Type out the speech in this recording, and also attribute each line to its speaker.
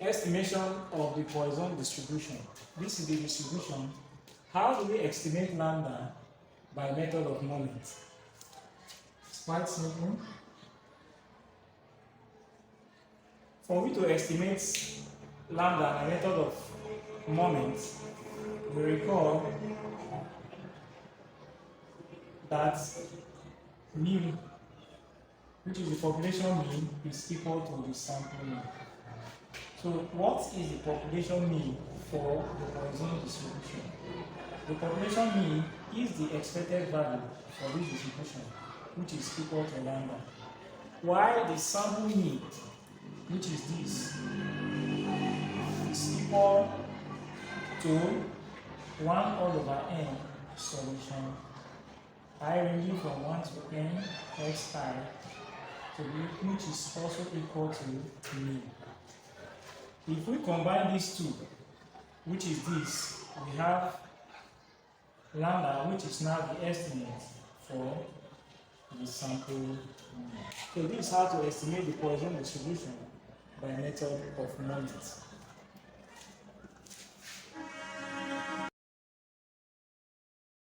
Speaker 1: Estimation of the Poisson distribution. This is the distribution. How do we estimate lambda by method of moment? It's quite simple. For me to estimate lambda by method of moment, we recall that mu, which is the population mean, is equal to the sample mean. So what is the population mean for the Poisson distribution? The population mean is the expected value for this distribution, which is equal to lambda. While the sample mean, which is this, is equal to 1 all over n solution I ranging from 1 to n xi to b, which is also equal to mean. If we combine these two, which is this, we have lambda, which is now the estimate for the sample mean. So this is how to estimate the Poisson distribution by method of moment.